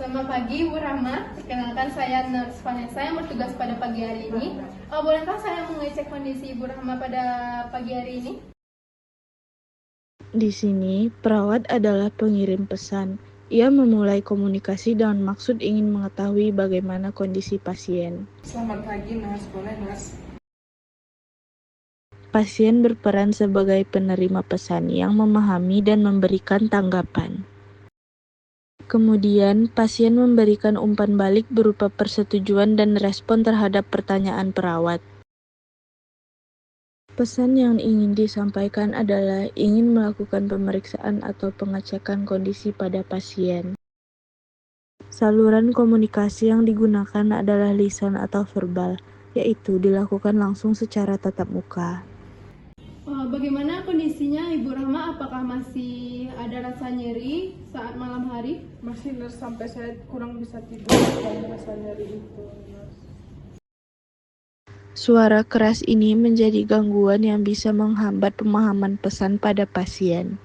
Selamat pagi, Bu Rahma. Perkenalkan saya Nurse Vanessa yang bertugas pada pagi hari ini. Bolehkah saya mengecek kondisi Ibu Rahma pada pagi hari ini? Di sini, perawat adalah pengirim pesan. Ia memulai komunikasi dengan maksud ingin mengetahui bagaimana kondisi pasien. Selamat pagi, Nurse. Boleh, Nurse? Pasien berperan sebagai penerima pesan yang memahami dan memberikan tanggapan. Kemudian, pasien memberikan umpan balik berupa persetujuan dan respon terhadap pertanyaan perawat. Pesan yang ingin disampaikan adalah ingin melakukan pemeriksaan atau pengecekan kondisi pada pasien. Saluran komunikasi yang digunakan adalah lisan atau verbal, yaitu dilakukan langsung secara tatap muka. Bagaimana kondisinya Ibu Rahma? Apakah masih ada rasa nyeri saat malam hari? Masih, Nurse, sampai saya kurang bisa tidur karena rasa nyeri itu, Nurse. Suara keras ini menjadi gangguan yang bisa menghambat pemahaman pesan pada pasien.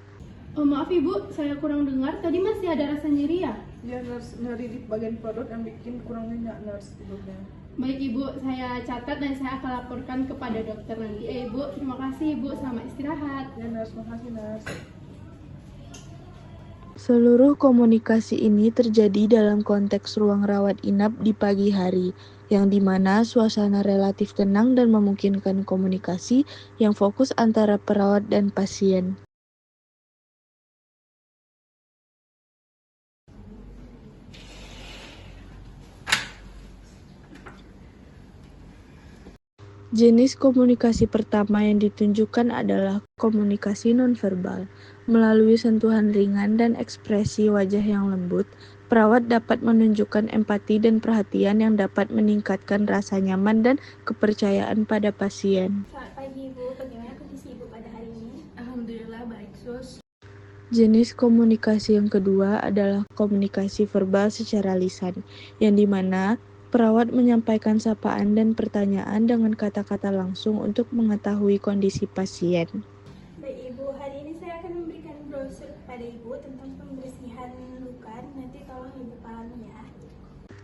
Maaf Ibu, saya kurang dengar. Tadi masih ada rasa nyeri ya? Ya, Nurse, nyeri di bagian perut yang bikin kurang nyenyak, Nurse, tidurnya. Baik Ibu, saya catat dan saya akan laporkan kepada dokter nanti. Ibu, terima kasih Ibu. Selamat istirahat. Ya, Nurse, makasih, Nurse. Seluruh komunikasi ini terjadi dalam konteks ruang rawat inap di pagi hari, yang dimana suasana relatif tenang dan memungkinkan komunikasi yang fokus antara perawat dan pasien. Jenis komunikasi pertama yang ditunjukkan adalah komunikasi nonverbal. Melalui sentuhan ringan dan ekspresi wajah yang lembut, perawat dapat menunjukkan empati dan perhatian yang dapat meningkatkan rasa nyaman dan kepercayaan pada pasien. Selamat pagi Ibu, bagaimana kondisi Ibu pada hari ini? Alhamdulillah baik Sus. Jenis komunikasi yang kedua adalah komunikasi verbal secara lisan, yang dimana perawat menyampaikan sapaan dan pertanyaan dengan kata-kata langsung untuk mengetahui kondisi pasien. Baik Ibu, hari ini saya akan memberikan brosur kepada Ibu tentang pembersihan luka. Nanti tolong Ibu pahami ya.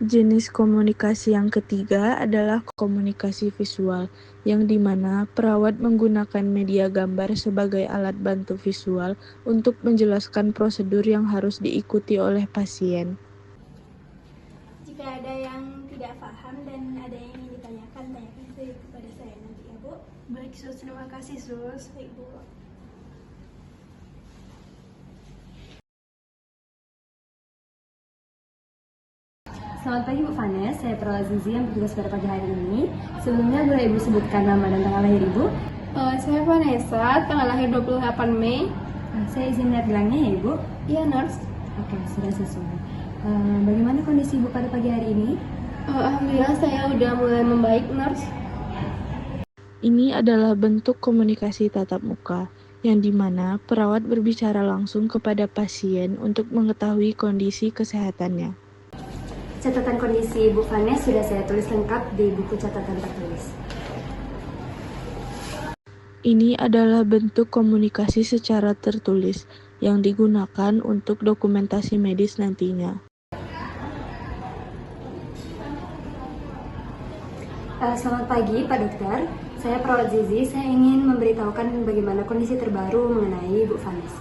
Jenis komunikasi yang ketiga adalah komunikasi visual, yang dimana perawat menggunakan media gambar sebagai alat bantu visual untuk menjelaskan prosedur yang harus diikuti oleh pasien. Jika ada yang tidak paham dan ada yang ingin ditanyakan, tanyakan saja kepada saya nanti ya Bu. Baik Sus, terima kasih Sus. Baik Bu. Selamat pagi Bu Vanes, saya Perawat Zizi yang bertugas pada pagi hari ini. Sebelumnya boleh Ibu sebutkan nama dan tanggal lahir Ibu? Saya Vanessa, tanggal lahir 28 Mei. Saya izin lihat gelangnya ya Ibu? Iya Nurse. Oke, sudah sesuai. Bagaimana kondisi Ibu pada pagi hari ini? Alhamdulillah saya udah mulai membaik Nurse. Ini adalah bentuk komunikasi tatap muka, yang dimana perawat berbicara langsung kepada pasien untuk mengetahui kondisi kesehatannya. Catatan kondisi Ibu Vanes sudah saya tulis lengkap di buku catatan tertulis. Ini adalah bentuk komunikasi secara tertulis yang digunakan untuk dokumentasi medis nantinya. Selamat pagi Pak Dokter, saya Perawat Zizi. Saya ingin memberitahukan bagaimana kondisi terbaru mengenai Ibu Vanes.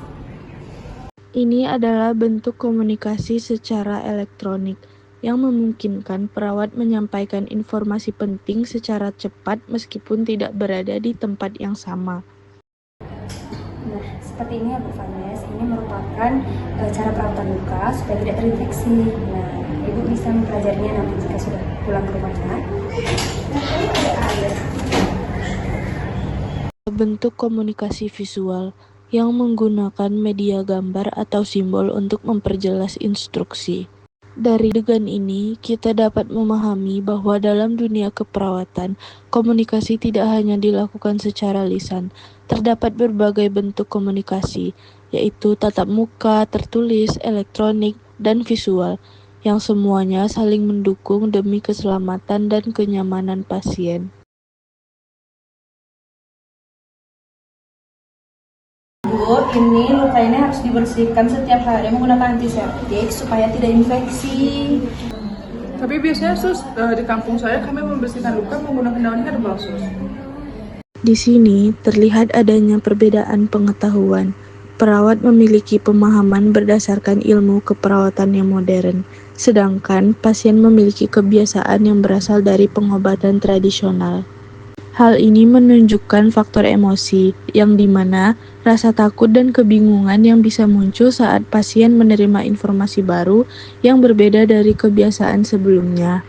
Ini adalah bentuk komunikasi secara elektronik yang memungkinkan perawat menyampaikan informasi penting secara cepat meskipun tidak berada di tempat yang sama. Nah, seperti ini ya Bu Vanes, ini merupakan cara perawatan luka supaya tidak terinfeksi. Nah, Ibu bisa mempelajarinya nanti jika sudah pulang ke rumahnya. Bentuk komunikasi visual yang menggunakan media gambar atau simbol untuk memperjelas instruksi. Dari adegan ini, kita dapat memahami bahwa dalam dunia keperawatan, komunikasi tidak hanya dilakukan secara lisan. Terdapat berbagai bentuk komunikasi, yaitu tatap muka, tertulis, elektronik, dan visual, yang semuanya saling mendukung demi keselamatan dan kenyamanan pasien. Bu, Bu, ini luka ini harus dibersihkan setiap hari menggunakan antiseptik supaya tidak infeksi. Tapi biasanya sus, di kampung saya kami membersihkan luka menggunakan daun herbal sus. Di sini terlihat adanya perbedaan pengetahuan. Perawat memiliki pemahaman berdasarkan ilmu keperawatan yang modern, sedangkan pasien memiliki kebiasaan yang berasal dari pengobatan tradisional. Hal ini menunjukkan faktor emosi, yang dimana rasa takut dan kebingungan yang bisa muncul saat pasien menerima informasi baru yang berbeda dari kebiasaan sebelumnya.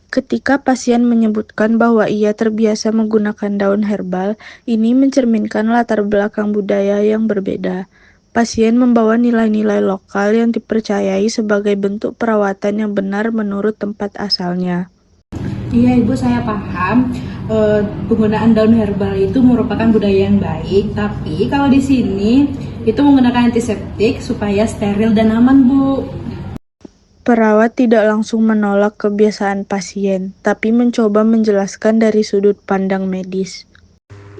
Ketika pasien menyebutkan bahwa ia terbiasa menggunakan daun herbal, ini mencerminkan latar belakang budaya yang berbeda. Pasien membawa nilai-nilai lokal yang dipercayai sebagai bentuk perawatan yang benar menurut tempat asalnya. Iya Ibu, saya paham. Penggunaan daun herbal itu merupakan budaya yang baik, tapi kalau di sini itu menggunakan antiseptik supaya steril dan aman, Bu. Perawat tidak langsung menolak kebiasaan pasien, tapi mencoba menjelaskan dari sudut pandang medis.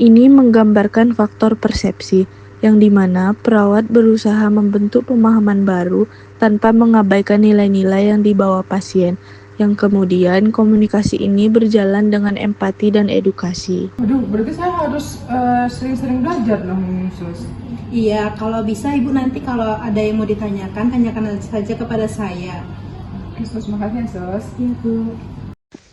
Ini menggambarkan faktor persepsi, yang dimana perawat berusaha membentuk pemahaman baru tanpa mengabaikan nilai-nilai yang dibawa pasien, yang kemudian komunikasi ini berjalan dengan empati dan edukasi. Aduh, berarti saya harus sering-sering belajar dong sus. Iya, kalau bisa Ibu nanti kalau ada yang mau ditanyakan, tanyakan saja kepada saya. Oke sus, makasih ya sus. Iya Bu.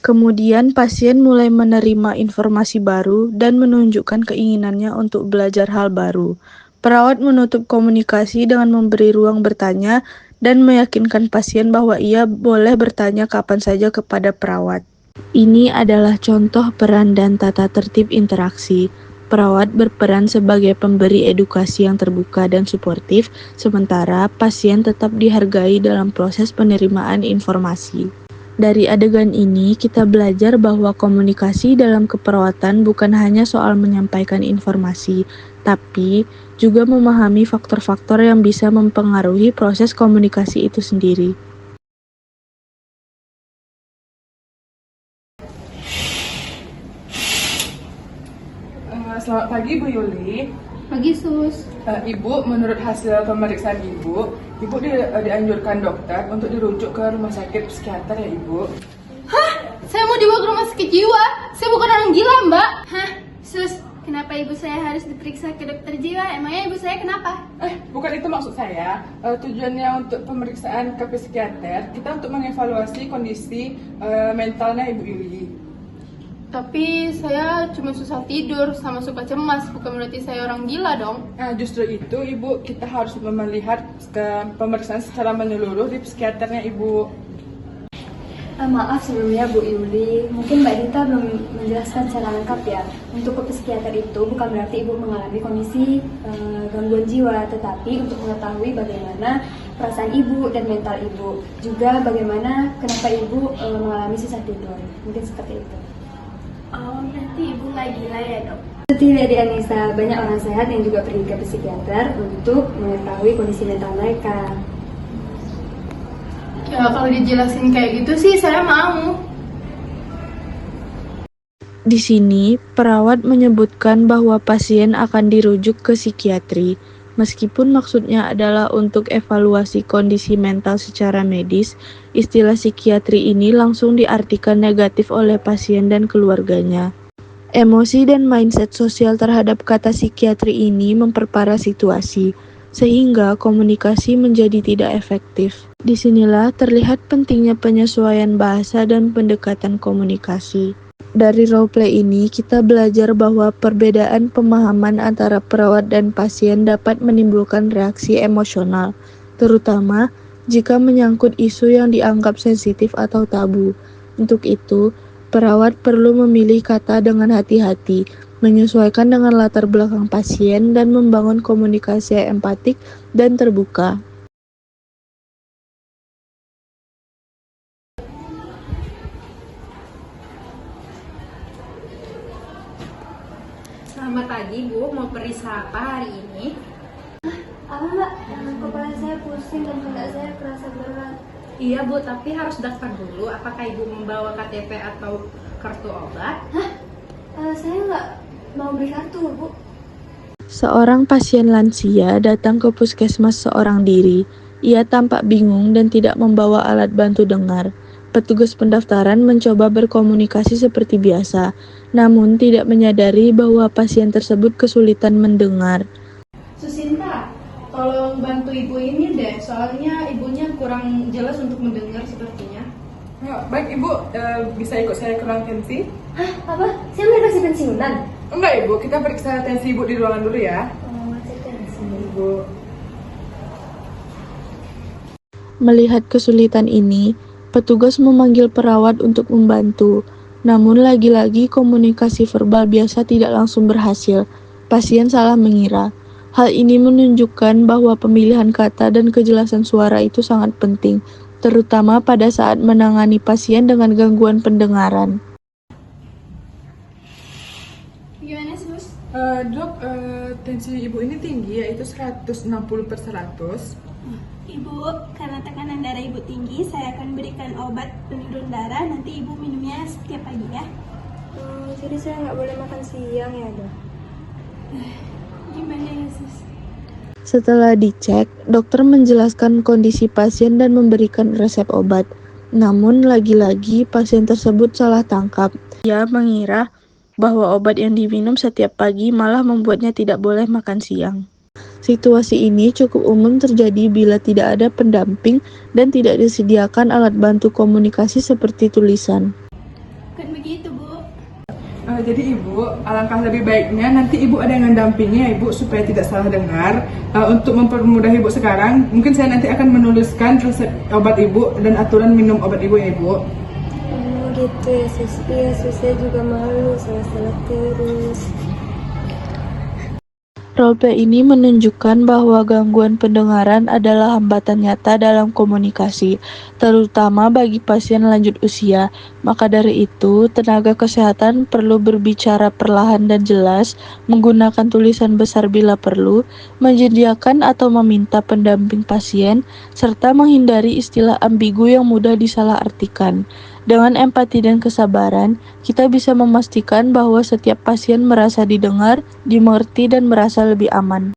Kemudian pasien mulai menerima informasi baru dan menunjukkan keinginannya untuk belajar hal baru. Perawat menutup komunikasi dengan memberi ruang bertanya dan meyakinkan pasien bahwa ia boleh bertanya kapan saja kepada perawat. Ini adalah contoh peran dan tata tertib interaksi. Perawat berperan sebagai pemberi edukasi yang terbuka dan suportif, sementara pasien tetap dihargai dalam proses penerimaan informasi. Dari adegan ini, kita belajar bahwa komunikasi dalam keperawatan bukan hanya soal menyampaikan informasi, tapi juga memahami faktor-faktor yang bisa mempengaruhi proses komunikasi itu sendiri. Selamat pagi Bu Yuli. Pagi sus. Ibu, menurut hasil pemeriksaan Ibu dianjurkan dokter untuk dirujuk ke rumah sakit psikiater ya Ibu. Saya mau dibawa ke rumah sakit jiwa. Saya bukan orang gila, Mbak. Hah, sus, kenapa ibu saya harus diperiksa ke dokter jiwa? Emangnya ibu saya kenapa? Bukan itu maksud saya. Tujuannya untuk pemeriksaan ke psikiater, kita untuk mengevaluasi kondisi mentalnya Ibu Yuli. Tapi saya cuma susah tidur sama suka cemas, bukan berarti saya orang gila dong. Nah, justru itu Ibu, kita harus melihat ke pemeriksaan secara menyeluruh di psikiaternya Ibu. Maaf sebelumnya Bu Yuli, mungkin Mbak Dita belum menjelaskan secara lengkap ya. Untuk ke psikiater itu bukan berarti Ibu mengalami kondisi gangguan jiwa, tetapi untuk mengetahui bagaimana perasaan Ibu dan mental Ibu, juga bagaimana kenapa Ibu mengalami susah tidur. Mungkin seperti itu. Oh, berarti ibu nggak gila ya dok? Seperti Lady Anissa, banyak orang sehat yang juga pergi ke psikiater untuk mengetahui kondisi mental mereka. Ya kalau dijelasin kayak gitu sih saya mau. Di sini, perawat menyebutkan bahwa pasien akan dirujuk ke psikiatri. Meskipun maksudnya adalah untuk evaluasi kondisi mental secara medis, istilah psikiatri ini langsung diartikan negatif oleh pasien dan keluarganya. Emosi dan mindset sosial terhadap kata psikiatri ini memperparah situasi, sehingga komunikasi menjadi tidak efektif. Disinilah terlihat pentingnya penyesuaian bahasa dan pendekatan komunikasi. Dari roleplay ini, kita belajar bahwa perbedaan pemahaman antara perawat dan pasien dapat menimbulkan reaksi emosional, terutama jika menyangkut isu yang dianggap sensitif atau tabu. Untuk itu, perawat perlu memilih kata dengan hati-hati, menyesuaikan dengan latar belakang pasien, dan membangun komunikasi yang empatik dan terbuka. Selamat pagi Bu, mau periksa apa hari ini? Apa mbak? Kepala saya pusing dan pundak saya kerasa berat. Iya Bu, tapi harus daftar dulu. Apakah Ibu membawa KTP atau kartu obat? Saya nggak mau beli kartu bu. Seorang pasien lansia datang ke puskesmas seorang diri. Ia tampak bingung dan tidak membawa alat bantu dengar. Petugas pendaftaran mencoba berkomunikasi seperti biasa, namun tidak menyadari bahwa pasien tersebut kesulitan mendengar. Susinta, tolong bantu ibu ini deh, soalnya ibunya kurang jelas untuk mendengar sepertinya. Baik ibu, bisa ikut saya ke ruang tensi? Hah, apa? Saya mau kasih pensiunan? Enggak ibu, kita periksa tensi ibu di ruangan dulu ya. Oh, cek tensi. Ibu. Melihat kesulitan ini, petugas memanggil perawat untuk membantu. Namun lagi-lagi komunikasi verbal biasa tidak langsung berhasil. Pasien salah mengira. Hal ini menunjukkan bahwa pemilihan kata dan kejelasan suara itu sangat penting, terutama pada saat menangani pasien dengan gangguan pendengaran. Gimana sus? Dok, tensi ibu ini tinggi yaitu 160/100. Ibu, karena tekanan darah ibu tinggi, saya akan berikan obat penurun darah. Nanti ibu minumnya setiap pagi ya. Jadi saya nggak boleh makan siang ya, Dok? Gimana ya sus? Setelah dicek, dokter menjelaskan kondisi pasien dan memberikan resep obat. Namun lagi-lagi pasien tersebut salah tangkap. Ia mengira bahwa obat yang diminum setiap pagi malah membuatnya tidak boleh makan siang. Situasi ini cukup umum terjadi bila tidak ada pendamping dan tidak disediakan alat bantu komunikasi seperti tulisan. Bukan begitu bu. Jadi ibu, alangkah lebih baiknya nanti ibu ada yang mendampingi ya ibu supaya tidak salah dengar. Untuk mempermudah ibu sekarang, mungkin saya nanti akan menuliskan resep obat ibu dan aturan minum obat ibu ya ibu. Gitu ya, sus. Iya, sus. Saya juga malu salah-salah terus. Roleplay ini menunjukkan bahwa gangguan pendengaran adalah hambatan nyata dalam komunikasi, terutama bagi pasien lanjut usia. Maka dari itu, tenaga kesehatan perlu berbicara perlahan dan jelas, menggunakan tulisan besar bila perlu, menyediakan atau meminta pendamping pasien, serta menghindari istilah ambigu yang mudah disalahartikan. Dengan empati dan kesabaran, kita bisa memastikan bahwa setiap pasien merasa didengar, dimengerti, dan merasa lebih aman.